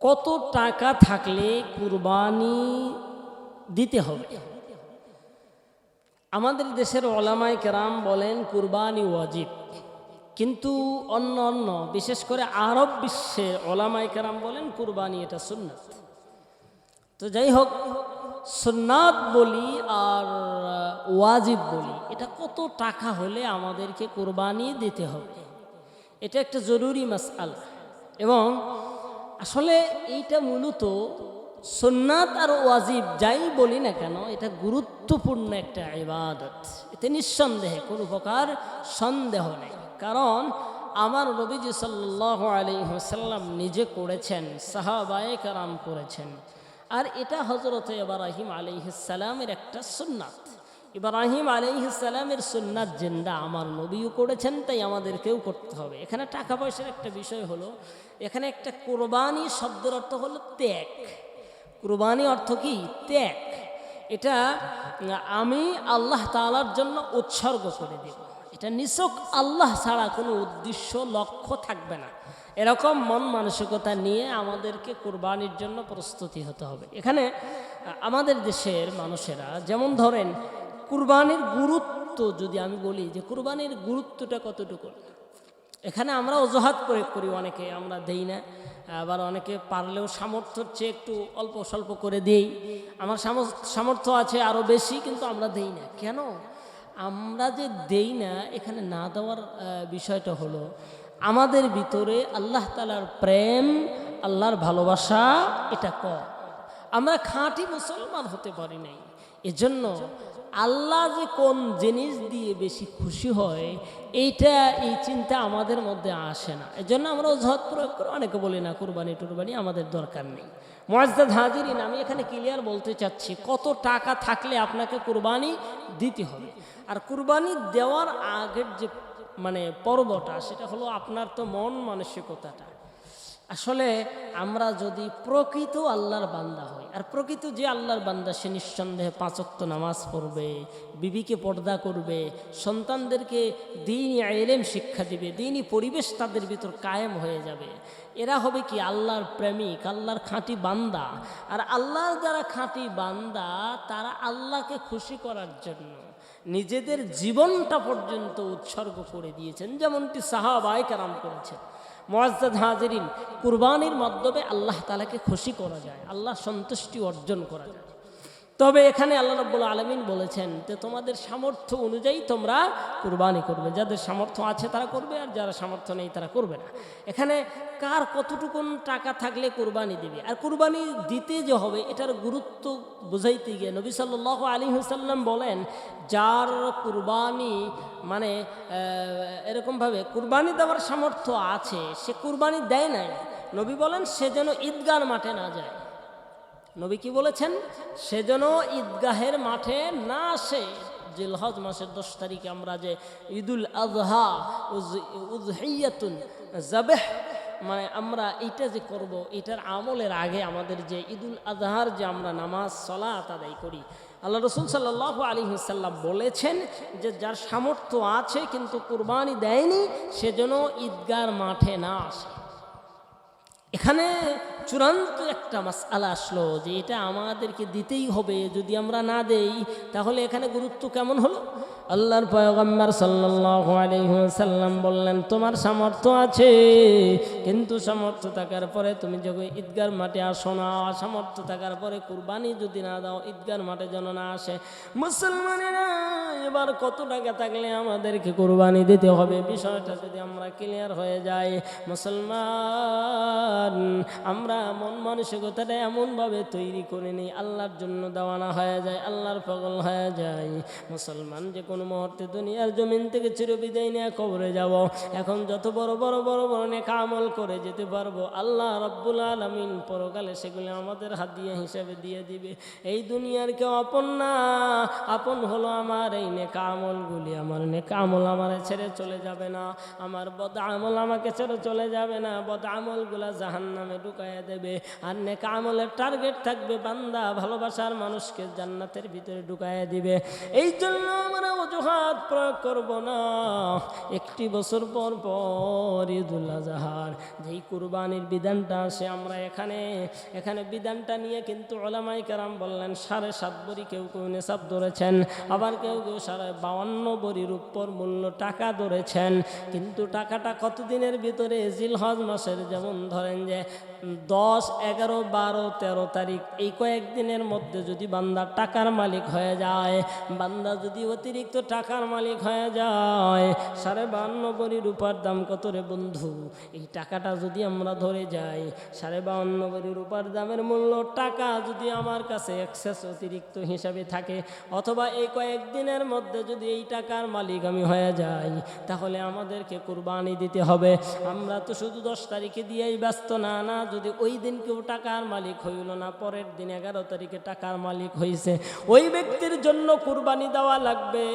কত টাকা থাকলে কুরবানি দিতে হবে? আমাদের দেশের ওলামায়ে কেরাম বলেন কুরবানি ওয়াজিব, কিন্তু অন্য বিশেষ করে আরব বিশ্বের ওলামায়ে কেরাম বলেন কুরবানি এটা সুন্নাত। তো যাই হোক, সুন্নাত বলি আর ওয়াজিব বলি, এটা কত টাকা হলে আমাদেরকে কুরবানি দিতে হবে, এটা একটা জরুরি মাসআলা। এবং আসলে এইটা মূলত সুন্নাত আর ওয়াজিব যাই বলি না কেন, এটা গুরুত্বপূর্ণ একটা ইবাদত, এতে নিঃসন্দেহে কোনো প্রকার সন্দেহ নেই। কারণ আমার নবীজি সাল্লাল্লাহু আলাইহি ওয়াসাল্লাম নিজে করেছেন, সাহাবায়ে কেরাম করেছেন, আর এটা হযরত ইব্রাহিম আলাইহিস সালামের একটা সুন্নাত। ইব্রাহিম আলাইহিস সালামের সুন্নাত জিন্দা আমার নবীও করেছেন, তাই আমাদেরকেও করতে হবে। এখানে টাকা পয়সার একটা বিষয় হলো, এখানে একটা কুরবানি শব্দের অর্থ হলো ত্যাগ। কুরবানি অর্থ কি? ত্যাগ। এটা আমি আল্লাহ তাআলার জন্য উৎসর্গ করে দেব, এটা নিছক আল্লাহ ছাড়া কোনো উদ্দেশ্য লক্ষ্য থাকবে না, এরকম মন মানসিকতা নিয়ে আমাদেরকে কুরবানির জন্য প্রস্তুতি হতে হবে। এখানে আমাদের দেশের মানুষেরা যেমন ধরেন কুরবানির গুরুত্ব যদি আমি বলি যে কুরবানির গুরুত্বটা কতটুকু, এখানে আমরা অজুহাত প্রয়োগ করি, অনেকে আমরা দেই না, আবার অনেকে পারলেও সামর্থ্যের চেয়ে একটু অল্প স্বল্প করে দেই। আমার সামর্থ্য আছে আরও বেশি, কিন্তু আমরা দেই না। কেন আমরা যে দেই না, এখানে না দেওয়ার বিষয়টা হলো আমাদের ভিতরে আল্লাহ তাআলার প্রেম, আল্লাহর ভালোবাসা এটা কম। আমরা খাঁটি মুসলমান হতে পারি নাই। এজন্য আল্লাহ যে কোন জিনিস দিয়ে বেশি খুশি হয় এই চিন্তা আমাদের মধ্যে আসে না। এজন্য আমরা অজুহাত প্রয়োগ করে অনেকে বলি না কুরবানি টুরবানি আমাদের দরকার নেই। মুআজ্জাজ হাজিরিন, আমি এখানে ক্লিয়ার বলতে চাচ্ছি কত টাকা থাকলে আপনাকে কুরবানি দিতে হবে। আর কুরবানি দেওয়ার আগের যে পর্বটা, সেটা হলো আপনার তো মন মানসিকতাটা। আসলে আমরা যদি প্রকৃত আল্লাহর বান্দা হই, আর প্রকৃত যে আল্লাহর বান্দা সে নিঃসন্দেহে 5 ওয়াক্ত নামাজ পড়বে, বিবিকে পর্দা করবে, সন্তানদেরকে দ্বীনি ইলম শিক্ষা দিবে, দ্বীনি পরিবেশ তাদের ভিতর কায়েম হয়ে যাবে। এরা হবে কি? আল্লাহর প্রেমিক, আল্লাহর খাঁটি বান্দা। আর আল্লাহর যারা খাঁটি বান্দা, তারা আল্লাহকে খুশি করার জন্য নিজেদের জীবনটা পর্যন্ত উৎসর্গ করে দিয়েছেন, যেমনটি সাহাবায়ে কেরাম করেছেন। মুআজ্জাজ হাজিরিন, কুরবানির মাধ্যমে আল্লাহ তাআলাকে খুশি করা যায়, আল্লাহ সন্তুষ্টি অর্জন করা যায়। তবে এখানে আল্লাহ রাব্বুল আলামিন বলেছেন যে তোমাদের সামর্থ্য অনুযায়ী তোমরা কুরবানি করবে। যাদের সামর্থ্য আছে তারা করবে, আর যারা সামর্থ্য নেই তারা করবে না। এখানে কার কতটুকুন টাকা থাকলে কুরবানি দিবে, আর কুরবানি দিতে যে হবে এটার গুরুত্ব বুঝাইতে গিয়ে নবী সাল্লাল্লাহু আলাইহি ওয়াসাল্লাম বলেন, যার কুরবানি এরকমভাবে কুরবানি দেওয়ার সামর্থ্য আছে, সে কুরবানি দেয় নাই, নবী বলেন সে যেন ঈদগাহর মাঠে না যায়। নবী কি বলেছেন? সে যেন ঈদগাহের মাঠে না আসে। জিলহজ মাসের 10 তারিখে আমরা যে ঈদুল আযহা উযহিয়াতুন যাবেহ আমরা এইটা যে করব, এটার আমলের আগে আমাদের যে ঈদুল আযহার যে আমরা নামাজ সালাত আদায় করি, আল্লাহ রাসূল সাল্লাল্লাহু আলাইহি ওয়াসাল্লাম বলেছেন যে যার সামর্থ্য আছে কিন্তু কুরবানি দেয়নি, সে যেন ঈদগাহর মাঠে না আসে। এখানে চূড়ান্ত একটা মাসআলা আসলো যে এটা আমাদেরকে দিতেই হবে, যদি আমরা না দেই তাহলে এখানে গুরুত্ব কেমন হলো? আল্লাহর পয়গম্বর সাল্লাল্লাহু আলাইহি ওয়াসাল্লাম বললেন, তোমার সামর্থ্য আছে, কিন্তু সামর্থ্য থাকার পরে তুমি যখন ঈদগাহর মাঠে আসো না, সামর্থ্য থাকার পরে কুরবানি যদি না দাও, ঈদগাহর মাঠে যেন না আসে। মুসলমানেরা, এবার কত টাকা থাকলে আমাদেরকে কুরবানি দিতে হবে, বিষয়টা যদি আমরা ক্লিয়ার হয়ে যায়, মুসলমান আমরা মন মানসিকতাটা এমনভাবে তৈরি করে নিই, আল্লাহর জন্য দেওয়ানা হয়ে যায়, আল্লাহর পাগল হয়ে যায়। মুসলমান যে কোনো মুহূর্তে দুনিয়ার জমিন থেকে চিরবিদায় নিয়ে কবরে যাব। এখন যত বড় বড় বড় বড় নেক আমল করে যেতে পারবো, আল্লাহ রাব্বুল আলামিন পরকালে সেগুলো আমাদের হাদিয়া হিসেবে দিয়ে দিবে। এই দুনিয়ার কেউ আপন না, আপন হলো আমার এই নেক আমলগুলি। আমার নেক আমল আমার ছেড়ে চলে যাবে না, আমার বদ আমল আমাকে ছেড়ে চলে যাবে না, বদ আমলগুলা জাহান্নামে ঢুকাইয়া দেবে। আর নেক আমলের টার্গেট থাকবে বান্দা ভালোবাসার মানুষকে জান্নাতের ভিতরে ঢুকাইয়া দিবে। এই জন্য আমরা অজুহাত প্রয়োগ করব না। একটি বছর পর পর ঈদুল আজহার যেই কুরবানির বিধানটা আসে, আমরা এখানে বিধানটা নিয়ে কিন্তু উলামায়ে কেরাম বললেন 7.5 ভরি, কেউ কেউ নেশাব ধরেছেন, আবার কেউ কেউ 52 ভরির উপর মূল্য টাকা ধরেছেন। কিন্তু টাকাটা কতদিনের ভিতরে? জিলহজ মাসের, যেমন ধরেন যে 10, 11, 12, 13 তারিখ, এই কয়েকদিনের মধ্যে যদি বান্দা টাকার মালিক হয়ে যায়, বান্দা যদি অতিরিক্ত টাকার মালিক হয়ে যায়, 52 ভরি রূপার দাম কত রে বন্ধু? এই টাকাটা যদি আমরা ধরে যাই, 52 ভরি রূপার দামের মূল্য টাকা যদি আমার কাছে এক্সেস অতিরিক্ত হিসাবে থাকে, অথবা এই কয়েকদিনের মধ্যে যদি এই টাকার মালিক আমি হয়ে যাই, তাহলে আমাদেরকে কুরবানি দিতে হবে। আমরা তো শুধু 10 তারিখে দিয়েই ব্যস্ত না, যদি ওই দিন কেউ টাকার মালিক হইল না, পরের দিন 11 তারিখে টাকার মালিক হয়েছে, ওই ব্যক্তির জন্য কুরবানি দেওয়া লাগবে।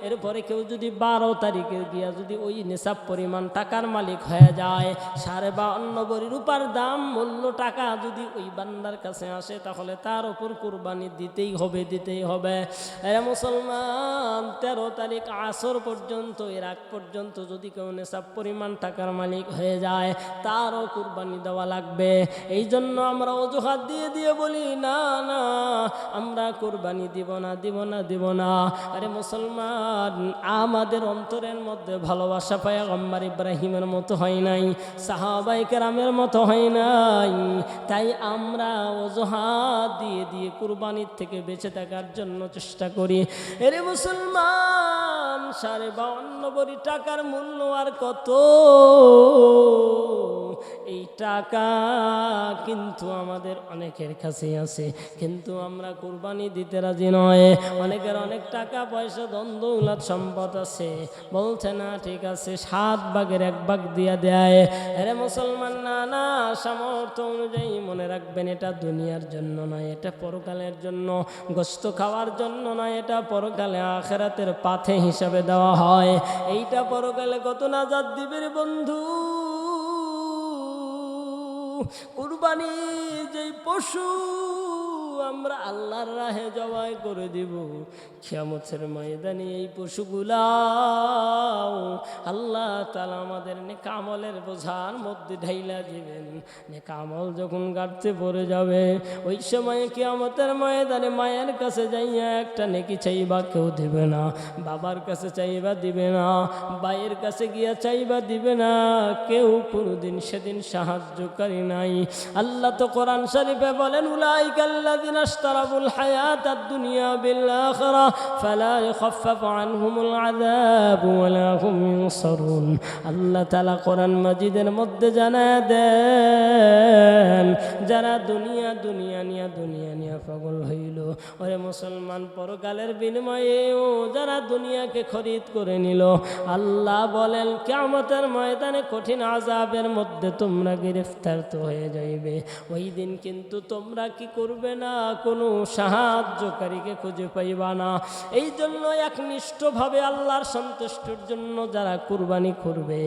এরপরে কেউ যদি 12 তারিখে গিয়া যদি ওই নিসাব পরিমাণ টাকার মালিক হয়ে যায়, 52 ভরি রূপার দাম মূল্য টাকা যদি ওই বান্দার কাছে আসে, তাহলে তার উপর কুরবানি দিতেই হবে। এরা মুসলমান, 13 তারিখ আসর পর্যন্ত, এর আগ পর্যন্ত যদি কেউ নিসাব পরিমাণ টাকার মালিক হয়ে যায়, তারও কুরবানি দেওয়া লাগবে। এই জন্য আমরা অজুহাত দিয়ে বলি না, আমরা কুরবানি দিব না। আরে মুসলমান, আমাদের অন্তরের মধ্যে ভালোবাসা পয়গম্বর ইব্রাহিমের মতো হয় নাই, সাহাবায়ে কেরামের মতো হয় নাই, তাই আমরা অজুহাত দিয়ে কুরবানির থেকে বেঁচে থাকার জন্য চেষ্টা করি। এরে মুসলমান, 52 ভরি টাকার মূল্য আর কত? এই টাকা কিন্তু আমাদের অনেকের কাছেই আছে, কিন্তু আমরা কুরবানি দিতে রাজি নয়। অনেকের অনেক টাকা পয়সা, ধন দৌলত, সম্পদ আছে, বলছে না ঠিক আছে 7 ভাগের 1 ভাগ দিয়া দেয়। আরে মুসলমান, না, সামর্থ্য অনুযায়ী মনে রাখবেন, এটা দুনিয়ার জন্য নয়, এটা পরকালের জন্য। গোশত খাওয়ার জন্য নয়, এটা পরকালে আখিরাতের পাথে হিসাবে দেওয়া হয়। এইটা পরকালে কত নাজাত দিবে রে বন্ধু। কুরবানি যেই পশু আমরা আল্লাহর রাহে জবাই করে দিব, কিয়ামতের ময়দানে এই পশুগুলা আল্লাহ তাআলা আমাদের নেক আমলের বোঝার মধ্যে ঢাইলা দিবেন। নেক আমল যখন গাড়তে পড়ে যাবে, ওই সময় কিয়ামতের ময়দানে মায়ের কাছে যাইয়া একটা নেকি চাইবা, কেউ দিবে না। বাবার কাছে চাইবা, দিবে না। ভাইয়ের কাছে গিয়া চাইবা, দিবে না। কেউ কোনোদিন সেদিন সাহায্যকারী নাই। আল্লাহ তো কোরআন শরীফে বলেন, উলাইকাল্লাযিনা ইশতারাবুল হায়াতাদ দুনিয়া বিল আখিরা ফালা ইখাফফাফু আনহুমুল আযাব ওয়ালা হুম ইনসারুন। আল্লাহ তাআলা কোরআন মাজিদের মধ্যে জানায় দেন, যারা দুনিয়া নিয়া পাগল হইল, ওরে মুসলমান, পরকালের বিনিময়েও যারা দুনিয়াকে খরিদ করে নিল, আল্লাহ বলেন কিয়ামতের ময়দানে কঠিন আযাবের মধ্যে তোমরা গ্রেফতার তো হয়ে যাইবে। ওই দিন কিন্তু তোমরা কি করবে না, কোনো সাহায্যকারীকে খুঁজে পাইবা না। এই জন্য একনিষ্ঠভাবে আল্লাহর সন্তুষ্টির জন্য যারা কুরবানি করবে,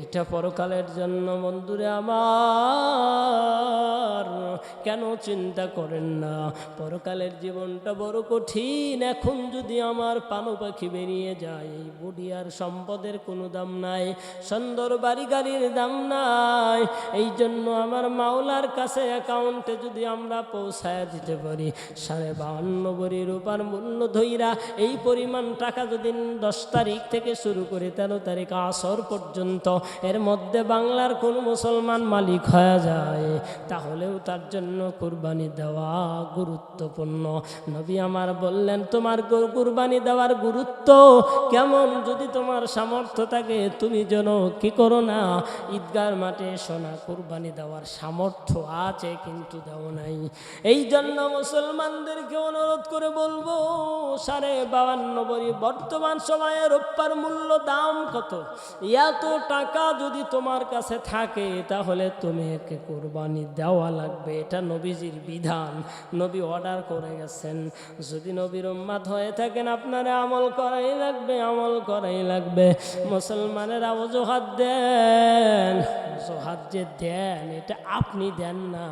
এটা পরকালের জন্য। বন্ধুরে আমার, কেন চিন্তা করেন না? পরকালের জীবনটা বড় কঠিন। এখন যদি আমার পানো পাখি বেরিয়ে যায়, এই বডি আর সম্পদের কোনো দাম নাই, সুন্দর বাড়ি গাড়ির দাম নাই। এই জন্য আমার মাওলার কাছে অ্যাকাউন্টে যদি আমরা পৌঁছায় দিতে পারি, 52 ভরি রূপার মূল্য ধইরা এই পরিমাণ টাকা যদি 10 তারিখ থেকে শুরু করে 13 তারিখ আসর পর্যন্ত এর মধ্যে বাংলার কোন মুসলমান মালিক হয়ে যায়, তাহলেও তার জন্য কুরবানি দেওয়া গুরুত্বপূর্ণ। নবী আমার বললেন, তোমার কুরবানি দেওয়ার গুরুত্ব কেমন? যদি তোমার সামর্থ্য থাকে, তুমি যেন কি করো না, ঈদগার মাঠে সোনা কুরবানি দেওয়ার সামর্থ্য আছে কিন্তু দেও নাই। এই জন্য মুসলমানদেরকে অনুরোধ করে বলবো, 52 ভরি বর্তমান সময়ে রূপার মূল্য দাম কত? এত টাকা যদি তোমার কাছে থাকে, তাহলে তুমি একে কুরবানি দেওয়া লাগবে। এটা এটা নবীজির বিধান, নবী অর্ডার করে গেছেন। যদি নবীর উম্মাত হয়ে থাকেন আপনারা আমল করাই লাগবে, আমল করাই লাগবে। মুসলমানেরা অজুহাত দেন, অজুহাত যে দেন এটা আপনি দেন না,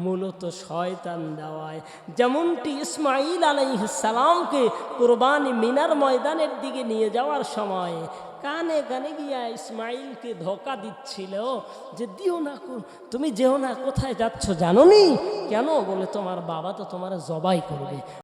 মূলত শয়তান দেওয়ায়। যেমনটি ইসমাঈল আলাইহিস সালামকে কুরবানি মিনার ময়দানের দিকে নিয়ে যাওয়ার সময় কানে কানে গিয়া ইসমাঈলকে ধোঁকা দিচ্ছিল যে দিও না, তুমি যেও না, কোথায় যাচ্ছ জানো নি? কেন? বলে তোমার বাবা তো তোমার জবাই করবে।